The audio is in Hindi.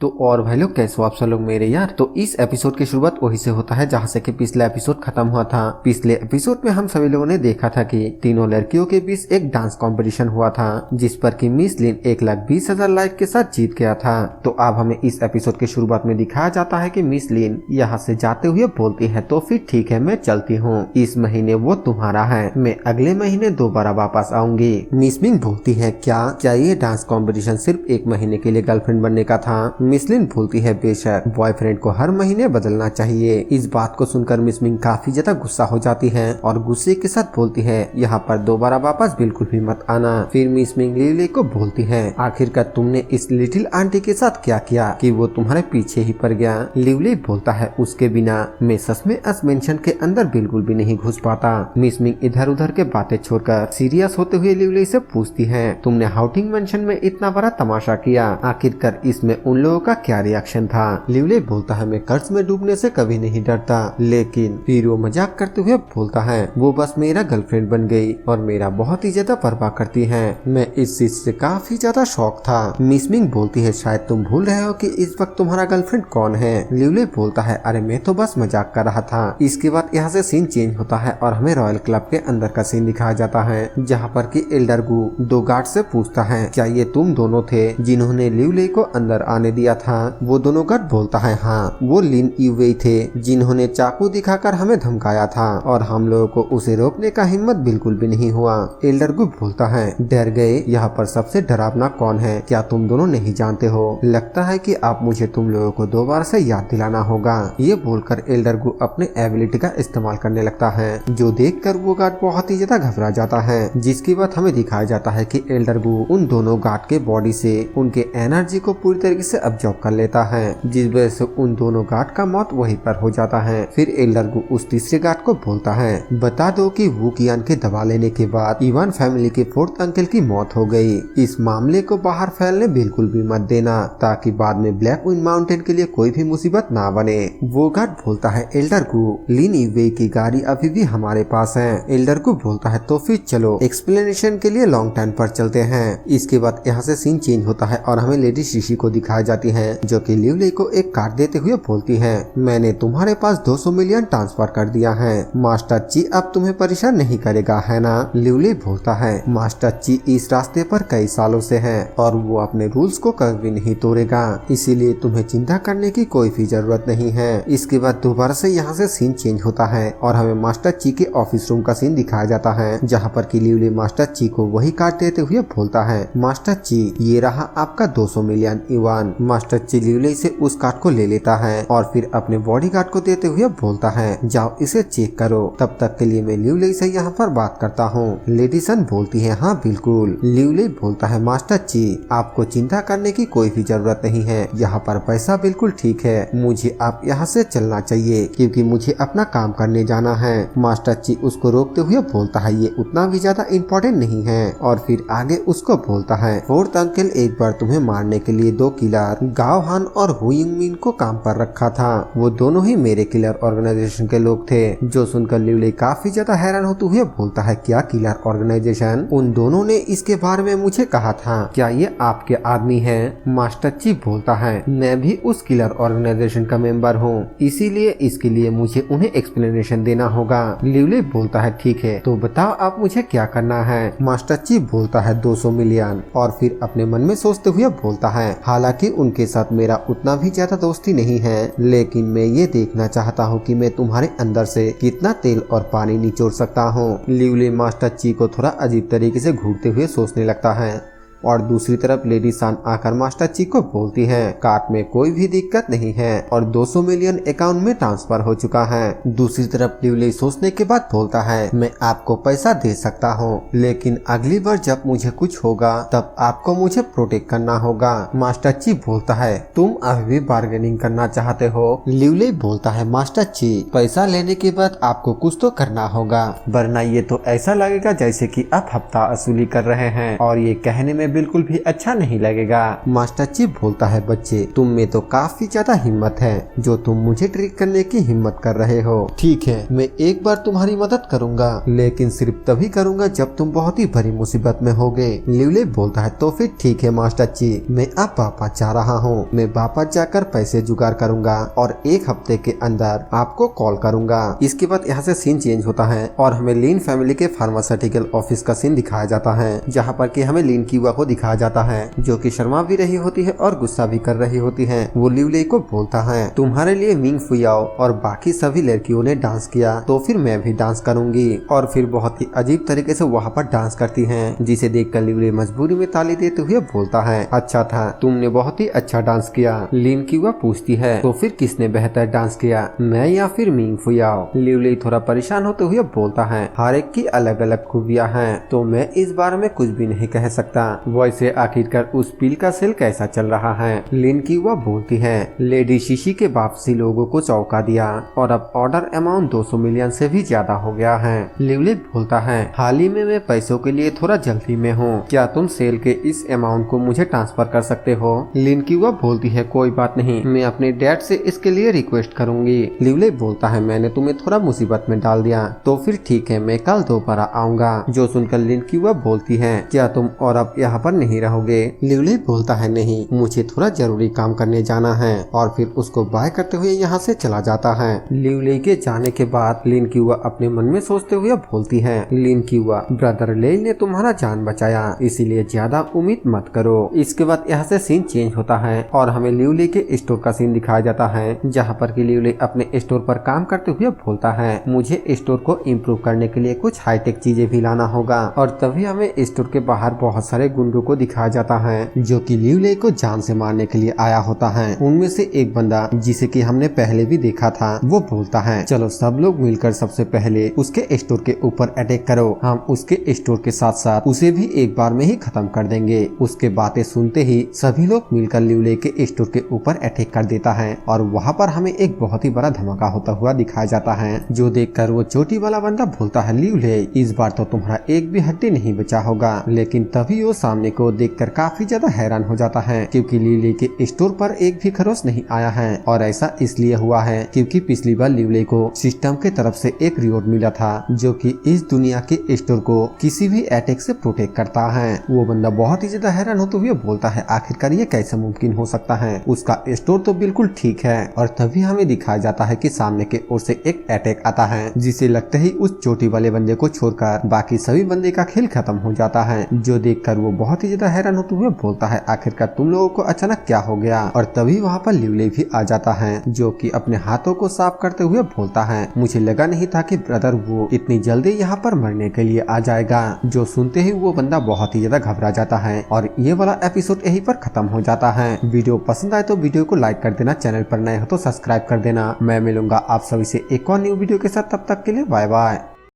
तो और भाई लोग कैसे हो आप सब लोग मेरे यार। तो इस एपिसोड की शुरुआत वही से होता है जहाँ से कि पिछला एपिसोड खत्म हुआ था। पिछले एपिसोड में हम सभी लोगों ने देखा था कि तीनों लड़कियों के बीच एक डांस कंपटीशन हुआ था जिस पर कि मिस लिन 1,20,000 लाइक के साथ जीत गया था। तो अब हमें इस एपिसोड की शुरुआत में दिखाया जाता है कि मिस लिन यहाँ से जाते हुए बोलती है तो फिर ठीक है मैं चलती हूँ, इस महीने वो तुम्हारा है, मैं अगले महीने दोबारा वापस आऊंगी। मिस मिंग बोलती है क्या ये डांस कंपटीशन सिर्फ एक महीने के लिए गर्लफ्रेंड बनने का था। मिस लिन बोलती है बेशक, बॉयफ्रेंड को हर महीने बदलना चाहिए। इस बात को सुनकर मिस मिंग काफी ज्यादा गुस्सा हो जाती है और गुस्से के साथ बोलती है यहाँ पर दोबारा वापस बिल्कुल भी मत आना। फिर मिस मिंग लिवली को बोलती है आखिरकार तुमने इस लिटिल आंटी के साथ क्या किया कि वो तुम्हारे पीछे ही पड़ गया। लिवली बोलता है उसके बिना मैं सच में इस मेंशन के अंदर बिल्कुल भी नहीं घुस पाता। मिस मिंग इधर उधर के बातें छोड़कर सीरियस होते हुए लिवली से पूछती है तुमने हाउटिंग मेंशन में इतना बड़ा तमाशा किया, आखिरकार इसमें उन लोगों का क्या रिएक्शन था। लिवली बोलता है मैं कर्ज में डूबने से कभी नहीं डरता, लेकिन फिर वो मजाक करते हुए बोलता है वो बस मेरा गर्लफ्रेंड बन गई और मेरा बहुत ही ज्यादा परवाह करती है। मैं इस चीज से काफी ज्यादा शौक था। मिस मिंग बोलती है शायद तुम भूल रहे हो कि इस वक्त तुम्हारा गर्लफ्रेंड कौन है। लिवली बोलता है अरे मैं तो बस मजाक कर रहा था। इसके बाद यहाँ से सीन चेंज होता है और हमें रॉयल क्लब के अंदर का सीन दिखाया जाता है जहाँ पर कि एल्डर गु दो गार्ड से पूछता है क्या ये तुम दोनों थे जिन्होंने लिवली को अंदर आने दिया था। वो दोनों गार्ड बोलता है हाँ वो लिन यूवेई थे जिन्होंने चाकू दिखाकर हमें धमकाया था और हम लोगों को उसे रोकने का हिम्मत बिल्कुल भी नहीं हुआ। एल्डर गु बोलता है डर गए, यहाँ पर सबसे डरावना कौन है क्या तुम दोनों नहीं जानते हो, लगता है कि आप मुझे तुम लोगों को दोबारा से याद दिलाना होगा। ये बोलकर एल्डर गु अपने एबिलिटी का इस्तेमाल करने लगता है जो देखकर वो गार्ड बहुत ही ज्यादा घबरा जाता है। जिसके बाद हमें दिखाया जाता है कि एल्डर गु उन दोनों गार्ड के बॉडी से उनके एनर्जी को पूरी तरीके से अब्जॉर्ब कर लेता है जिस वजह से उन दोनों गार्ड का मौत वहीं पर हो जाता है। फिर एल्डर गु उस तीसरे गार्ड को बोलता है बता दो कि वू कियान के दबा लेने के बाद इवान फैमिली के फोर्थ अंकल की मौत हो गई, इस मामले को बाहर फैलने बिल्कुल भी मत देना ताकि बाद में ब्लैक विंड माउंटेन के लिए कोई भी मुसीबत ना बने। वो गार्ड बोलता है एल्डर गु लिन यूवेई की गाड़ी अभी भी हमारे पास है। एल्डर गु बोलता है तो फिर चलो एक्सप्लेनेशन के लिए लॉन्ग टाइम पर चलते हैं। इसके बाद यहाँ से सीन चेंज होता है और हमें लेडी शीशी को दिखाई जाती है जो कि लिवली को एक कार्ड देते हुए बोलती है मैंने तुम्हारे पास 200 मिलियन ट्रांसफर कर दिया है, मास्टर ची अब तुम्हें परेशान नहीं करेगा है ना। लिवली बोलता है मास्टर ची इस रास्ते पर कई सालों से है और वो अपने रूल्स को कभी नहीं तोड़ेगा, इसीलिए तुम्हें चिंता करने की कोई भी जरूरत नहीं है। इसके बाद दोबारा से यहाँ से सीन चेंज होता है और हमें मास्टर ची के ऑफिस रूम का सीन दिखाया जाता है जहाँ पर कि लिवली मास्टर ची को वही कार्ड देते हुए बोलता है मास्टर ची ये रहा आपका 200 मिलियन इवान। मास्टर ची लिवली से उस कार्ड को ले लेता है और फिर अपने बॉडीगार्ड को देते हुए बोलता है जाओ इसे चेक करो, तब तक के लिए मैं लिवली से यहाँ पर बात करता हूँ। लेडीसन बोलती है हाँ बिल्कुल। लिवली बोलता है मास्टर ची आपको चिंता करने की कोई भी जरूरत नहीं है, यहाँ पर पैसा बिल्कुल ठीक है, मुझे आप यहाँ से चलना चाहिए क्योंकि मुझे अपना काम करने जाना है। मास्टर ची उसको रोकते हुए बोलता है ये उतना भी ज्यादा इम्पोर्टेंट नहीं है और फिर आगे उसको बोलता है फोर्थ अंकल एक बार तुम्हें मारने के लिए 2 किलर गाओ हान और हुइंग मिन को काम पर रखा था, वो दोनों ही मेरे किलर ऑर्गेनाइजेशन के लोग थे। जो सुनकर लिवली काफी ज्यादा हैरान होते हुए बोलता है क्या किलर ऑर्गेनाइजेशन, उन दोनों ने इसके बारे में मुझे कहा था, क्या ये आपके आदमी है। मास्टर ची बोलता है मैं भी उस किलर ऑर्गेनाइजेशन का मेंबर हूँ, इसीलिए इसके लिए मुझे उन्हें एक्सप्लेनेशन देना होगा। लिवली बोलता है ठीक है तो बताओ आप मुझे क्या करना है। मास्टर ची बोलता है 200 मिलियन और फिर अपने मन में सोचते हुए बोलता है हालांकि उनके साथ मेरा उतना भी ज्यादा दोस्ती नहीं है, लेकिन मैं ये देखना चाहता हूँ कि मैं तुम्हारे अंदर से कितना तेल और पानी निचोड़ सकता हूँ। लिवली मास्टर ची को थोड़ा अजीब तरीके से घूरते हुए सोचने लगता है और दूसरी तरफ लेडी सान आकर मास्टर ची को बोलती है कार्ड में कोई भी दिक्कत नहीं है और 200 मिलियन अकाउंट में ट्रांसफर हो चुका है। दूसरी तरफ लिवली सोचने के बाद बोलता है मैं आपको पैसा दे सकता हूँ, लेकिन अगली बार जब मुझे कुछ होगा तब आपको मुझे प्रोटेक्ट करना होगा। मास्टर ची बोलता है तुम अभी भी बार्गेनिंग करना चाहते हो। लिवली बोलता है मास्टर ची पैसा लेने के बाद आपको कुछ तो करना होगा, वरना ये तो ऐसा लगेगा जैसे कि आप हफ्ता वसूली कर रहे हैं और ये कहने में बिल्कुल भी अच्छा नहीं लगेगा। मास्टर चीफ बोलता है, बच्चे तुम में तो काफी ज्यादा हिम्मत है जो तुम मुझे ट्रिक करने की हिम्मत कर रहे हो। ठीक है, मैं एक बार तुम्हारी मदद करूंगा, लेकिन सिर्फ तभी करूंगा जब तुम बहुत ही बड़ी मुसीबत में होगे। लिवले बोलता है, तो फिर ठीक है मास्टर चीफ, मैं अब वापस जा रहा हूँ। मैं वापस जाकर पैसे जुगाड़ करूंगा और एक हफ्ते के अंदर आपको कॉल करूंगा। इसके बाद यहाँ से सीन चेंज होता है और हमें लीन फैमिली के फार्मास्यूटिकल ऑफिस का सीन दिखाया जाता है, जहाँ पर कि हमें लीन की को दिखाया जाता है जो कि शर्मा भी रही होती है और गुस्सा भी कर रही होती है। वो लिवले को बोलता है, तुम्हारे लिए मिंग फुयाओ और बाकी सभी लड़कियों ने डांस किया तो फिर मैं भी डांस करूंगी। और फिर बहुत ही अजीब तरीके से वहाँ पर डांस करती है, जिसे देखकर लिवले मजबूरी में ताली देते हुए बोलता है, अच्छा था, तुमने बहुत ही अच्छा डांस किया। लीन की पूछती है, तो फिर किसने बेहतर डांस किया, मैं या फिर मिंग फुयाओ? लिवले थोड़ा परेशान होते हुए बोलता है, हर एक की अलग अलग खूबियाँ हैं, तो मैं इस बारे में कुछ भी नहीं कह सकता। वैसे आखिरकार उस पील का सेल कैसा चल रहा है? लिन की बोलती है, लेडी शीशी के वापसी लोगों को चौंका दिया और अब ऑर्डर अमाउंट 200 मिलियन से भी ज्यादा हो गया है। लिवले बोलता है, हाल ही में मैं पैसों के लिए थोड़ा जल्दी में हूँ, क्या तुम सेल के इस अमाउंट को मुझे ट्रांसफर कर सकते हो? लिन की बोलती है, कोई बात नहीं, मैं अपने डैड से इसके लिए रिक्वेस्ट करूंगी। लिवले बोलता है, मैंने तुम्हें थोड़ा मुसीबत में डाल दिया, तो फिर ठीक है, मैं कल दोबारा आऊंगा। जो सुनकर लिन की बोलती है, क्या तुम और अब यहाँ पर नहीं रहोगे? लिवले बोलता है, नहीं, मुझे थोड़ा जरूरी काम करने जाना है, और फिर उसको बाय करते हुए यहाँ से चला जाता है। लिवले के जाने के बाद लिन की अपने मन में सोचते हुए बोलती है, लिन की ब्रदर ले ने तुम्हारा जान बचाया, इसीलिए ज्यादा उम्मीद मत करो। इसके बाद यहाँ से सीन चेंज होता है और हमें लिवले के स्टोर का सीन दिखाया जाता है, जहाँ पर कि लिवले अपने स्टोर पर काम करते हुए बोलता है, मुझे स्टोर को इम्प्रूव करने के लिए कुछ हाईटेक चीजें भी लाना होगा। और तभी हमें स्टोर के बाहर बहुत सारे गुंडों को दिखाया जाता है जो कि लिवले को जान से मारने के लिए आया होता है। उनमें से एक बंदा, जिसे कि हमने पहले भी देखा था, वो बोलता है, चलो सब लोग मिलकर सबसे पहले उसके स्टोर के ऊपर अटैक करो, हम उसके स्टोर के साथ साथ उसे भी एक बार में ही खत्म कर देंगे। उसके बातें सुनते ही सभी लोग मिलकर लिवले के स्टोर के ऊपर अटैक कर देता है और वहाँ पर हमें एक बहुत ही बड़ा धमाका होता हुआ दिखाया जाता है, जो देखकर वो चोटी वाला बंदा बोलता है, लिवले इस बार तो तुम्हारा एक भी हड्डी नहीं बचा होगा। लेकिन तभी वो सामने को देखकर काफी ज्यादा हैरान हो जाता है, क्योंकि लिवले के स्टोर पर एक भी खरोच नहीं आया है, और ऐसा इसलिए हुआ है क्योंकि पिछली बार लिवले को सिस्टम के तरफ से एक रिवॉर्ड मिला था जो कि इस दुनिया के स्टोर को किसी भी अटैक से प्रोटेक्ट करता है। वो बंदा बहुत ही ज्यादा हैरान होते हुए बोलता है, आखिरकार ये कैसे मुमकिन हो सकता है, उसका स्टोर तो बिल्कुल ठीक है। और तभी हमें दिखाया जाता है कि सामने के ओर से एक अटैक आता है, जिसे लगते ही उस चोटी वाले बंदे को छोड़कर बाकी सभी बंदे का खेल खत्म हो जाता है, जो देखकर वो बहुत ही ज्यादा हैरान होते हुए बोलता है, आखिरकार तुम लोगों को अचानक क्या हो गया? और तभी वहाँ पर लिवले भी आ जाता है, जो कि अपने हाथों को साफ करते हुए बोलता है, मुझे लगा नहीं था कि ब्रदर वो इतनी जल्दी यहाँ पर मरने के लिए आ जाएगा। जो सुनते ही वो बंदा बहुत ही ज्यादा घबरा जाता है और ये वाला एपिसोड यहीं पर खत्म हो जाता है। वीडियो पसंद आए तो वीडियो को लाइक कर देना, चैनल पर नए हो तो सब्सक्राइब कर देना। मैं मिलूंगा आप सभी से एक और न्यू वीडियो के साथ, तब तक के लिए बाय बाय।